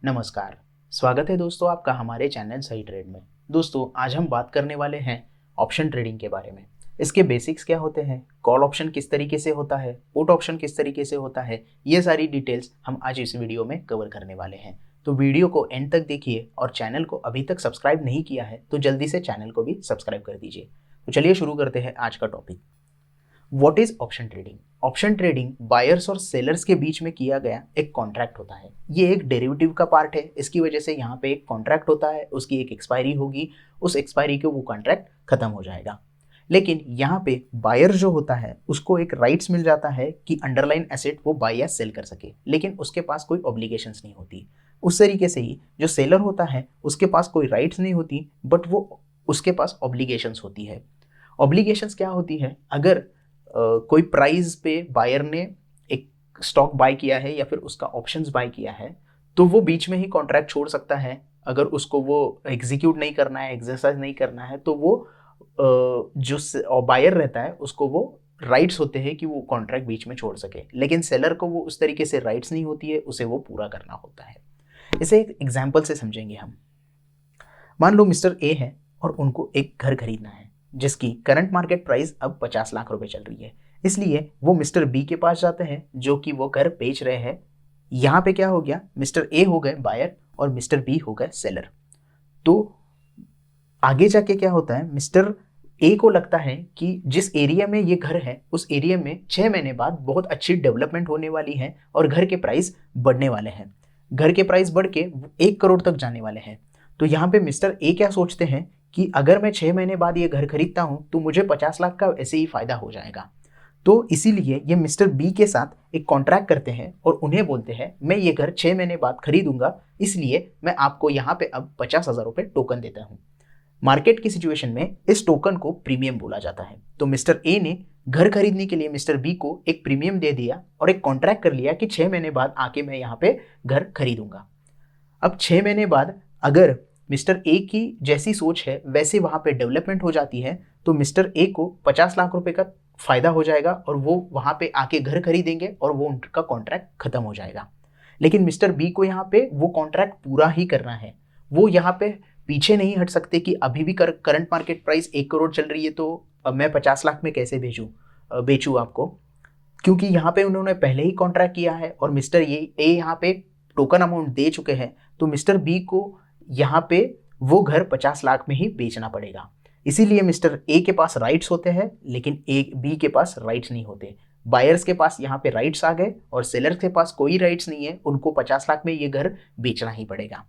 नमस्कार। स्वागत है दोस्तों आपका हमारे चैनल सही ट्रेड में। दोस्तों आज हम बात करने वाले हैं ऑप्शन ट्रेडिंग के बारे में। इसके बेसिक्स क्या होते हैं, कॉल ऑप्शन किस तरीके से होता है, पुट ऑप्शन किस तरीके से होता है, ये सारी डिटेल्स हम आज इस वीडियो में कवर करने वाले हैं। तो वीडियो को एंड तक देखिए और चैनल को अभी तक सब्सक्राइब नहीं किया है तो जल्दी से चैनल को भी सब्सक्राइब कर दीजिए। तो चलिए शुरू करते हैं आज का topic. What is option trading? Option trading buyers और सेलर्स के बीच में किया गया एक कॉन्ट्रैक्ट होता है। ये एक डेरिवेटिव का पार्ट है, इसकी वजह से यहाँ पे एक कॉन्ट्रैक्ट होता है, उसकी एक एक्सपायरी होगी, उस एक्सपायरी के वो कॉन्ट्रैक्ट खत्म हो जाएगा। लेकिन यहाँ पे बायर जो होता है उसको एक राइट्स मिल जाता है कि अंडरलाइन एसेट वो बाय या सेल कर सके, लेकिन उसके पास कोई ऑब्लिगेशंस नहीं होती। उस तरीके से ही जो सेलर होता है उसके पास कोई राइट्स नहीं होती, बट वो उसके पास ऑब्लिगेशंस होती है। ऑब्लिगेशंस क्या होती है? अगर कोई प्राइस पे बायर ने एक स्टॉक बाय किया है या फिर उसका ऑप्शंस बाय किया है तो वो बीच में ही कॉन्ट्रैक्ट छोड़ सकता है। अगर उसको वो एग्जीक्यूट नहीं करना है, एक्सरसाइज नहीं करना है, तो वो जो बायर रहता है उसको वो राइट्स होते हैं कि वो कॉन्ट्रैक्ट बीच में छोड़ सके, लेकिन सेलर को वो उस तरीके से राइट्स नहीं होती है, उसे वो पूरा करना होता है। इसे एक एग्जाम्पल से समझेंगे हम। मान लो मिस्टर ए है और उनको एक घर खरीदना है जिसकी करंट मार्केट प्राइस अब 50 लाख रुपए चल रही है। इसलिए वो मिस्टर बी के पास जाते हैं जो कि वो घर बेच रहे हैं। यहाँ पे क्या हो गया, मिस्टर ए हो गए बायर और मिस्टर बी हो गए सेलर। तो आगे जाके क्या होता है, मिस्टर ए को लगता है कि जिस एरिया में ये घर है उस एरिया में 6 महीने बाद बहुत अच्छी डेवलपमेंट होने वाली है और घर के प्राइस बढ़ने वाले हैं। घर के प्राइस बढ़ के 1 करोड़ तक जाने वाले हैं। तो यहाँ पे मिस्टर ए क्या सोचते हैं कि अगर मैं 6 महीने बाद ये घर खरीदता हूं तो मुझे 50 लाख का ऐसे ही फायदा हो जाएगा। तो इसीलिए ये मिस्टर बी के साथ एक कॉन्ट्रैक्ट करते हैं और उन्हें बोलते हैं मैं ये घर 6 महीने बाद खरीदूंगा, इसलिए मैं आपको यहाँ पे अब 50,000 रुपये टोकन देता हूँ। मार्केट की सिचुएशन में इस टोकन को प्रीमियम बोला जाता है। तो मिस्टर ए ने घर खरीदने के लिए मिस्टर बी को एक प्रीमियम दे दिया और एक कॉन्ट्रैक्ट कर लिया कि 6 महीने बाद आके मैं यहाँ पे घर खरीदूंगा। अब 6 महीने बाद अगर मिस्टर ए की जैसी सोच है वैसे वहां पे डेवलपमेंट हो जाती है तो मिस्टर ए को 50 लाख रुपए का फायदा हो जाएगा और वो वहां पे आके घर खरीदेंगे और वो उनका कॉन्ट्रैक्ट खत्म हो जाएगा। लेकिन मिस्टर बी को यहाँ पे वो कॉन्ट्रैक्ट पूरा ही करना है। वो यहाँ पे पीछे नहीं हट सकते कि अभी भी करंट मार्केट प्राइस 1 करोड़ चल रही है तो अब मैं 50 लाख में कैसे बेचूं आपको, क्योंकि यहाँ पे उन्होंने पहले ही कॉन्ट्रैक्ट किया है और मिस्टर ए यहाँ पे टोकन अमाउंट दे चुके हैं। तो मिस्टर बी को यहाँ पे वो घर 50 लाख में ही बेचना पड़ेगा। इसीलिए मिस्टर ए के पास राइट्स होते हैं लेकिन ए बी के पास राइट्स नहीं होते। बायर्स के पास यहाँ पे राइट्स आ गए और सेलर्स के पास कोई राइट्स नहीं है, उनको 50 लाख में ये घर बेचना ही पड़ेगा।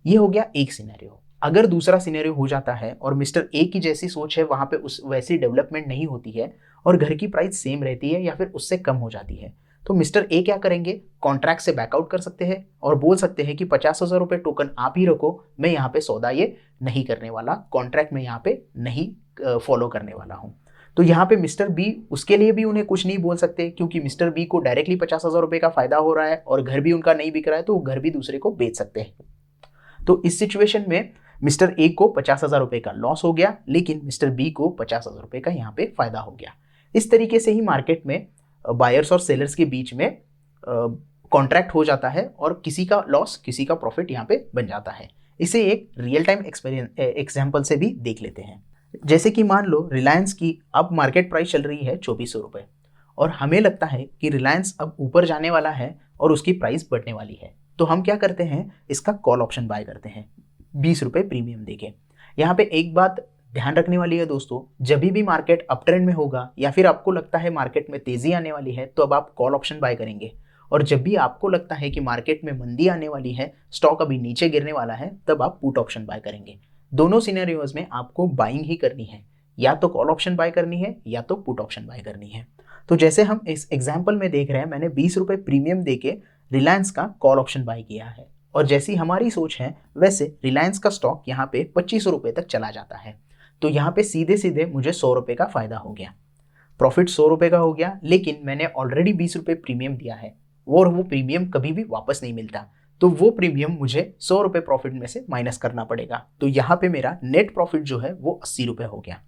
ये हो गया एक सिनेरियो। अगर दूसरा सिनेरियो हो जाता है और मिस्टर ए की जैसी सोच है वहां पे उस वैसी डेवलपमेंट नहीं होती है और घर की प्राइस सेम रहती है या फिर उससे कम हो जाती है, तो मिस्टर ए क्या करेंगे, कॉन्ट्रैक्ट से बैकआउट कर सकते हैं और बोल सकते हैं कि 50,000 रुपये टोकन आप ही रखो, मैं यहाँ पे सौदा ये नहीं करने वाला, कॉन्ट्रैक्ट में यहाँ पे नहीं फॉलो करने वाला हूँ। तो यहाँ पे मिस्टर बी उसके लिए भी उन्हें कुछ नहीं बोल सकते क्योंकि मिस्टर बी को डायरेक्टली 50,000 रुपये का फायदा हो रहा है और घर भी उनका नहीं बिक रहा है, तो वो घर भी दूसरे को बेच सकते हैं। तो इस सिचुएशन में मिस्टर ए को 50,000 रुपये का लॉस हो गया लेकिन मिस्टर बी को 50,000 रुपये का यहाँ पे फायदा हो गया। इस तरीके से ही मार्केट में बायर्स और सेलर्स के बीच में कॉन्ट्रैक्ट हो जाता है और किसी का लॉस किसी का प्रॉफिट यहाँ पे बन जाता है। इसे एक रियल टाइम एग्जाम्पल से भी देख लेते हैं। जैसे कि मान लो रिलायंस की अब मार्केट प्राइस चल रही है 2400 रुपये और हमें लगता है कि रिलायंस अब ऊपर जाने वाला है और उसकी प्राइस बढ़ने वाली है, तो हम क्या करते हैं, इसका कॉल ऑप्शन बाय करते हैं 20 रुपये प्रीमियम देके। यहाँ पे एक बात ध्यान रखने वाली है दोस्तों, जब भी मार्केट अप ट्रेंड में होगा या फिर आपको लगता है मार्केट में तेजी आने वाली है तो अब आप कॉल ऑप्शन बाय करेंगे, और जब भी आपको लगता है कि मार्केट में मंदी आने वाली है, स्टॉक अभी नीचे गिरने वाला है, तब आप पुट ऑप्शन बाय करेंगे। दोनों सिनेरियोज में आपको बाइंग ही करनी है, या तो कॉल ऑप्शन बाय करनी है या तो पुट ऑप्शन बाय करनी है। तो जैसे हम इस एग्जाम्पल में देख रहे हैं, मैंने 20 रुपये प्रीमियम देके रिलायंस का कॉल ऑप्शन बाय किया है और जैसी हमारी सोच है वैसे रिलायंस का स्टॉक यहाँ पे 2500 रुपये तक चला जाता है। तो यहाँ पे सीधे सीधे मुझे 100 रुपये का फायदा हो गया, प्रॉफिट 100 रुपये का हो गया, लेकिन मैंने ऑलरेडी 20 रुपये प्रीमियम दिया है और वो प्रीमियम कभी भी वापस नहीं मिलता, तो वो प्रीमियम मुझे 100 रुपये प्रॉफिट में से माइनस करना पड़ेगा। तो यहाँ पे मेरा नेट प्रॉफिट जो है वो 80 रुपये हो गया।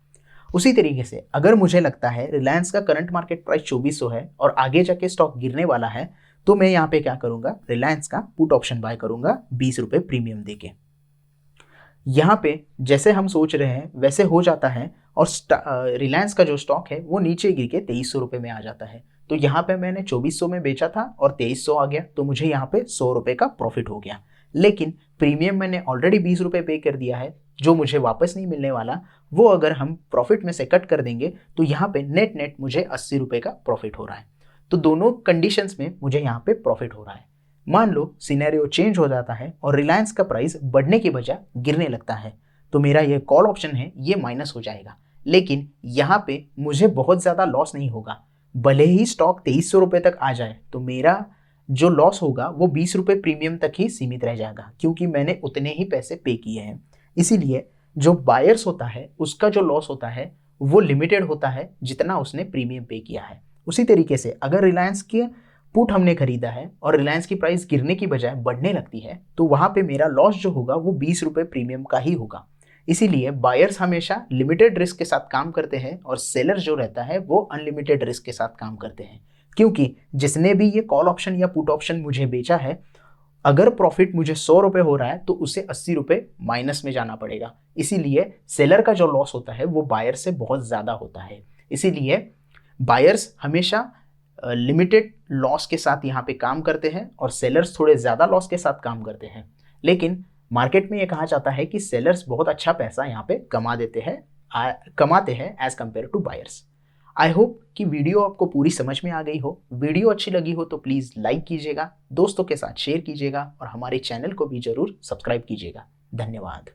उसी तरीके से अगर मुझे लगता है रिलायंस का करंट मार्केट प्राइस 2400 है और आगे जाके स्टॉक गिरने वाला है, तो मैं यहाँ पे क्या करूँगा, रिलायंस का पुट ऑप्शन बाय करूँगा 20 रुपये प्रीमियम देके। यहाँ पे जैसे हम सोच रहे हैं वैसे हो जाता है और रिलायंस का जो स्टॉक है वो नीचे गिर के 2300 रुपये में आ जाता है। तो यहाँ पे मैंने 2400 में बेचा था और 2300 आ गया, तो मुझे यहाँ पे 100 रुपये का प्रॉफिट हो गया। लेकिन प्रीमियम मैंने ऑलरेडी 20 रुपये पे कर दिया है, जो मुझे वापस नहीं मिलने वाला। वो अगर हम प्रॉफिट में से कट कर देंगे तो यहाँ पे नेट नेट मुझे 80 रुपये का प्रॉफिट हो रहा है। तो दोनों कंडीशंस में मुझे यहाँ पे प्रॉफिट हो रहा है। मान लो सिनेरियो चेंज हो जाता है और रिलायंस का प्राइस बढ़ने की बजाय गिरने लगता है, तो मेरा ये कॉल ऑप्शन है ये माइनस हो जाएगा। लेकिन यहाँ पे मुझे बहुत ज़्यादा लॉस नहीं होगा। भले ही स्टॉक 2300 रुपये तक आ जाए तो मेरा जो लॉस होगा वो 20 रुपये प्रीमियम तक ही सीमित रह जाएगा, क्योंकि मैंने उतने ही पैसे पे किए हैं। इसीलिए जो बायर्स होता है उसका जो लॉस होता है वो लिमिटेड होता है जितना उसने प्रीमियम पे किया है। उसी तरीके से अगर रिलायंस के पुट हमने खरीदा है और रिलायंस की प्राइस गिरने की बजाय बढ़ने लगती है, तो वहाँ पे मेरा लॉस जो होगा वो 20 रुपये प्रीमियम का ही होगा। इसीलिए बायर्स हमेशा लिमिटेड रिस्क के साथ काम करते हैं और सेलर जो रहता है वो अनलिमिटेड रिस्क के साथ काम करते हैं। क्योंकि जिसने भी ये कॉल ऑप्शन या पुट ऑप्शन मुझे बेचा है, अगर प्रॉफिट मुझे 100 रुपये हो रहा है तो उसे 80 रुपये माइनस में जाना पड़ेगा। इसीलिए सेलर का जो लॉस होता है वो बायर से बहुत ज़्यादा होता है। इसीलिए बायर्स हमेशा लिमिटेड लॉस के साथ यहाँ पे काम करते हैं और सेलर्स थोड़े ज़्यादा लॉस के साथ काम करते हैं। लेकिन मार्केट में ये कहा जाता है कि सेलर्स बहुत अच्छा पैसा यहाँ पे कमाते हैं as compare to buyers. I hope कि वीडियो आपको पूरी समझ में आ गई हो। वीडियो अच्छी लगी हो तो प्लीज़ लाइक कीजिएगा, दोस्तों के साथ शेयर कीजिएगा और हमारे चैनल को भी ज़रूर सब्सक्राइब कीजिएगा। धन्यवाद।